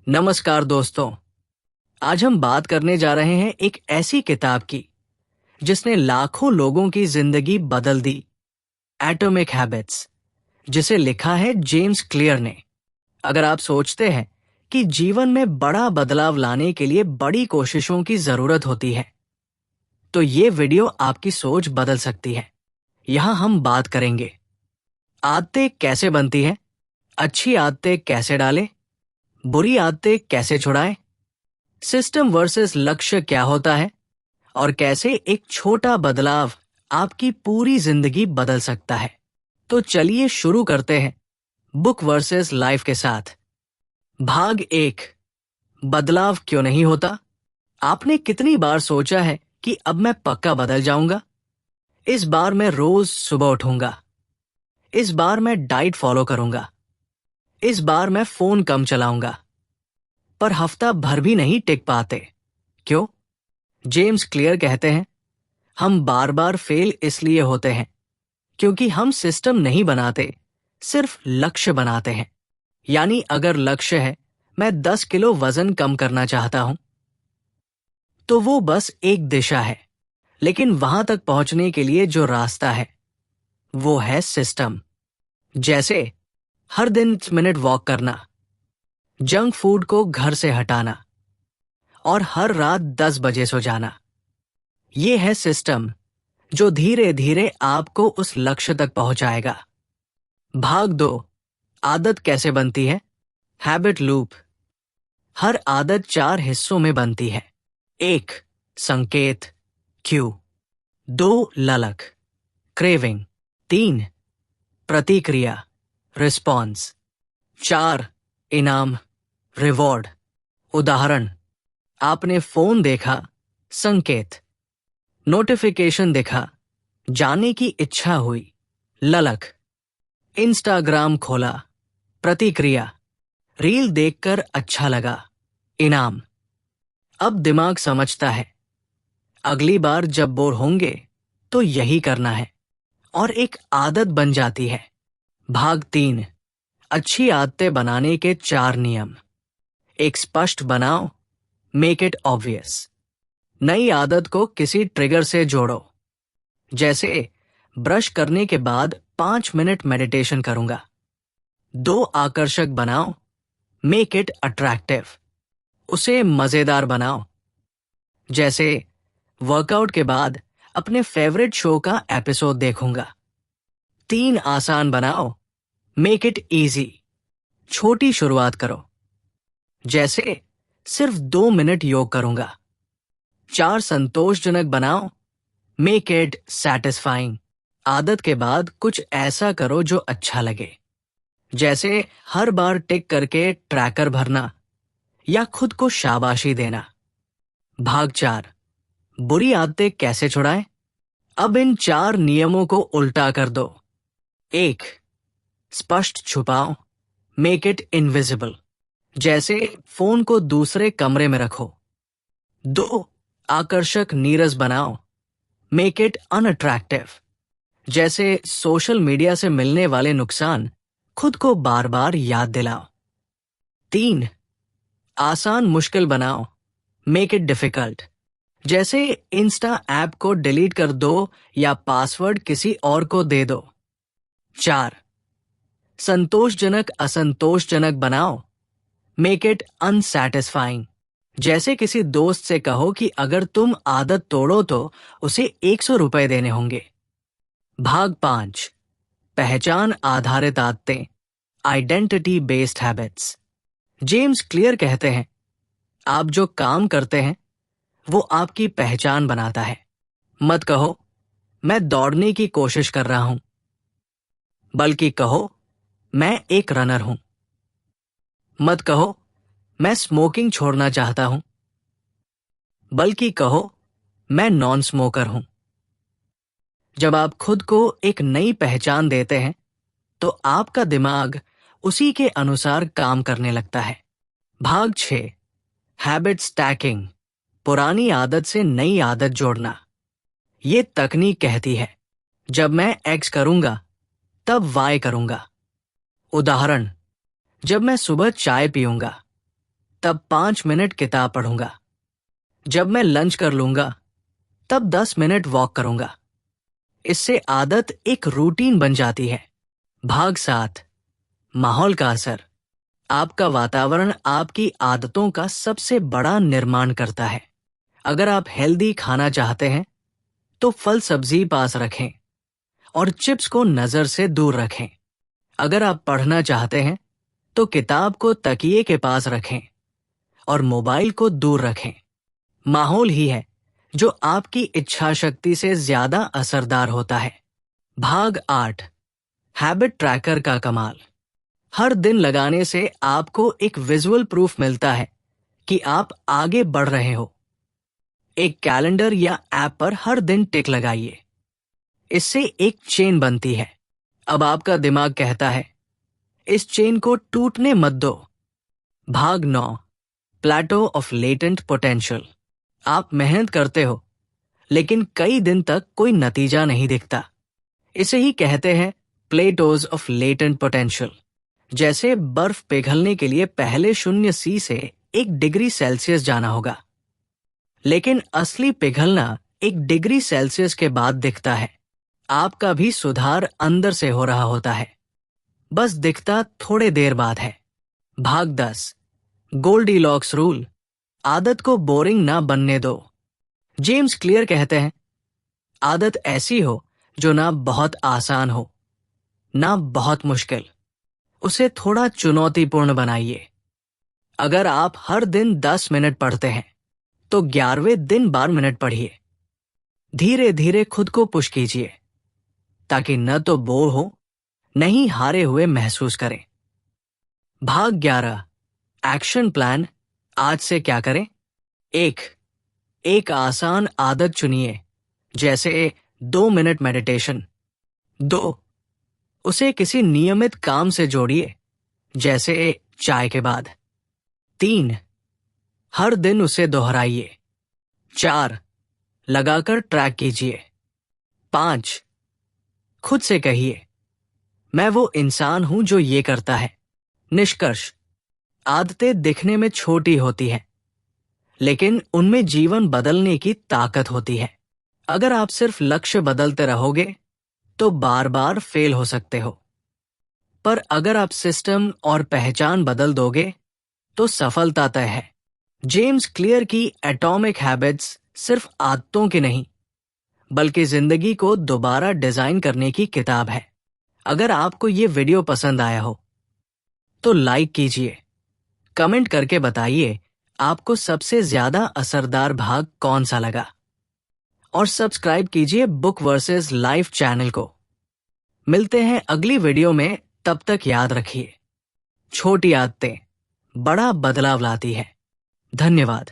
नमस्कार दोस्तों। आज हम बात करने जा रहे हैं एक ऐसी किताब की जिसने लाखों लोगों की जिंदगी बदल दी, एटॉमिक हैबिट्स, जिसे लिखा है जेम्स क्लियर ने। अगर आप सोचते हैं कि जीवन में बड़ा बदलाव लाने के लिए बड़ी कोशिशों की जरूरत होती है, तो ये वीडियो आपकी सोच बदल सकती है। यहाँ हम बात करेंगे आदतें कैसे बनती हैं, अच्छी आदतें कैसे डालें, बुरी आदतें कैसे छुड़ाएं, सिस्टम वर्सेस लक्ष्य क्या होता है और कैसे एक छोटा बदलाव आपकी पूरी जिंदगी बदल सकता है। तो चलिए शुरू करते हैं बुक वर्सेस लाइफ के साथ। भाग 1, बदलाव क्यों नहीं होता। आपने कितनी बार सोचा है कि अब मैं पक्का बदल जाऊंगा, इस बार मैं रोज सुबह उठूंगा, इस बार मैं डाइट फॉलो करूंगा, इस बार मैं फोन कम चलाऊंगा, पर हफ्ता भर भी नहीं टिक पाते। क्यों? जेम्स क्लियर कहते हैं, हम बार बार फेल इसलिए होते हैं क्योंकि हम सिस्टम नहीं बनाते, सिर्फ लक्ष्य बनाते हैं। यानी अगर लक्ष्य है मैं 10 किलो वजन कम करना चाहता हूं, तो वो बस एक दिशा है, लेकिन वहां तक पहुंचने के लिए जो रास्ता है वो है सिस्टम। जैसे हर दिन 10 मिनट वॉक करना, जंक फूड को घर से हटाना और हर रात 10 बजे सो जाना। ये है सिस्टम जो धीरे धीरे आपको उस लक्ष्य तक पहुंचाएगा। भाग 2, आदत कैसे बनती है, हैबिट लूप। हर आदत 4 हिस्सों में बनती है। 1, संकेत, क्यू। 2, ललक, क्रेविंग। 3, प्रतिक्रिया, रिस्पॉन्स। 4, इनाम, रिवॉर्ड। उदाहरण, आपने फोन देखा, संकेत। नोटिफिकेशन दिखा, जाने की इच्छा हुई, ललक। इंस्टाग्राम खोला, प्रतिक्रिया। रील देखकर अच्छा लगा, इनाम। अब दिमाग समझता है, अगली बार जब बोर होंगे तो यही करना है, और एक आदत बन जाती है। भाग 3, अच्छी आदतें बनाने के 4 नियम। एक स्पष्ट बनाओ, मेक इट ऑब्वियस। नई आदत को किसी ट्रिगर से जोड़ो, जैसे ब्रश करने के बाद 5 मिनट मेडिटेशन करूंगा। 2, आकर्षक बनाओ, मेक इट अट्रैक्टिव। उसे मजेदार बनाओ, जैसे वर्कआउट के बाद अपने फेवरेट शो का एपिसोड देखूंगा। 3, आसान बनाओ, मेक इट इजी। छोटी शुरुआत करो, जैसे सिर्फ 2 मिनट योग करूंगा। 4, संतोषजनक बनाओ, मेक इट सैटिस्फाइंग। आदत के बाद कुछ ऐसा करो जो अच्छा लगे, जैसे हर बार टिक करके ट्रैकर भरना या खुद को शाबाशी देना। भाग 4, बुरी आदतें कैसे छुड़ाएं। अब इन 4 नियमों को उल्टा कर दो। 1, स्पष्ट छुपाओ, मेक इट इनविजिबल, जैसे फोन को दूसरे कमरे में रखो। 2, आकर्षक नीरस बनाओ, मेक इट अनअट्रैक्टिव, जैसे सोशल मीडिया से मिलने वाले नुकसान खुद को बार बार याद दिलाओ। 3, आसान मुश्किल बनाओ, मेक इट डिफिकल्ट, जैसे इंस्टा ऐप को डिलीट कर दो या पासवर्ड किसी और को दे दो। 4, संतोषजनक असंतोषजनक बनाओ, मेक इट अनसैटिस्फाइंग, जैसे किसी दोस्त से कहो कि अगर तुम आदत तोड़ो तो उसे 100 रुपए देने होंगे। भाग 5, पहचान आधारित आदतें, identity based habits. James clear कहते हैं, आप जो काम करते हैं वो आपकी पहचान बनाता है। मत कहो मैं दौड़ने की कोशिश कर रहा हूं, बल्कि कहो मैं एक रनर हूं। मत कहो मैं स्मोकिंग छोड़ना चाहता हूं, बल्कि कहो मैं नॉन स्मोकर हूं। जब आप खुद को एक नई पहचान देते हैं तो आपका दिमाग उसी के अनुसार काम करने लगता है। भाग 6, हैबिट स्टैकिंग, पुरानी आदत से नई आदत जोड़ना। ये तकनीक कहती है, जब मैं एक्स करूंगा तब वाई करूंगा। उदाहरण, जब मैं सुबह चाय पीऊंगा तब 5 मिनट किताब पढ़ूंगा। जब मैं लंच कर लूंगा तब 10 मिनट वॉक करूंगा। इससे आदत एक रूटीन बन जाती है। भाग 7, माहौल का असर। आपका वातावरण आपकी आदतों का सबसे बड़ा निर्माण करता है। अगर आप हेल्दी खाना चाहते हैं तो फल सब्जी पास रखें और चिप्स को नजर से दूर रखें। अगर आप पढ़ना चाहते हैं तो किताब को तकिए के पास रखें और मोबाइल को दूर रखें। माहौल ही है जो आपकी इच्छा शक्ति से ज्यादा असरदार होता है। भाग 8, हैबिट ट्रैकर का कमाल। हर दिन लगाने से आपको एक विजुअल प्रूफ मिलता है कि आप आगे बढ़ रहे हो। एक कैलेंडर या ऐप पर हर दिन टिक लगाइए। इससे एक चेन बनती है। अब आपका दिमाग कहता है, इस चेन को टूटने मत दो। भाग 9, प्लेटो ऑफ लेटेंट पोटेंशियल। आप मेहनत करते हो लेकिन कई दिन तक कोई नतीजा नहीं दिखता। इसे ही कहते हैं प्लेटोज ऑफ लेटेंट पोटेंशियल। जैसे बर्फ पिघलने के लिए पहले 0 से 1 डिग्री सेल्सियस जाना होगा, लेकिन असली पिघलना 1 डिग्री सेल्सियस के बाद दिखता है। आपका भी सुधार अंदर से हो रहा होता है, बस दिखता थोड़े देर बाद है। भाग 10, गोल्डीलॉक्स रूल। आदत को बोरिंग ना बनने दो। जेम्स क्लियर कहते हैं, आदत ऐसी हो जो ना बहुत आसान हो ना बहुत मुश्किल। उसे थोड़ा चुनौतीपूर्ण बनाइए। अगर आप हर दिन 10 मिनट पढ़ते हैं तो 11वें दिन 12 मिनट पढ़िए। धीरे धीरे खुद को पुश कीजिए ताकि न तो बोर हो न ही हारे हुए महसूस करें। भाग 11, एक्शन प्लान। आज से क्या करें? 1, एक आसान आदत चुनिए, जैसे 2 मिनट मेडिटेशन। 2, उसे किसी नियमित काम से जोड़िए, जैसे चाय के बाद। 3, हर दिन उसे दोहराइए। 4, लगाकर ट्रैक कीजिए। 5, खुद से कहिए, मैं वो इंसान हूं जो ये करता है। निष्कर्ष, आदतें दिखने में छोटी होती हैं, लेकिन उनमें जीवन बदलने की ताकत होती है। अगर आप सिर्फ लक्ष्य बदलते रहोगे तो बार बार फेल हो सकते हो, पर अगर आप सिस्टम और पहचान बदल दोगे तो सफलता तय है। जेम्स क्लियर की एटॉमिक हैबिट्स सिर्फ आदतों की नहीं, बल्कि जिंदगी को दोबारा डिजाइन करने की किताब है। अगर आपको ये वीडियो पसंद आया हो तो लाइक कीजिए, कमेंट करके बताइए आपको सबसे ज्यादा असरदार भाग कौन सा लगा, और सब्सक्राइब कीजिए बुक वर्सेस लाइफ चैनल को। मिलते हैं अगली वीडियो में, तब तक याद रखिए, छोटी आदतें बड़ा बदलाव लाती है। धन्यवाद।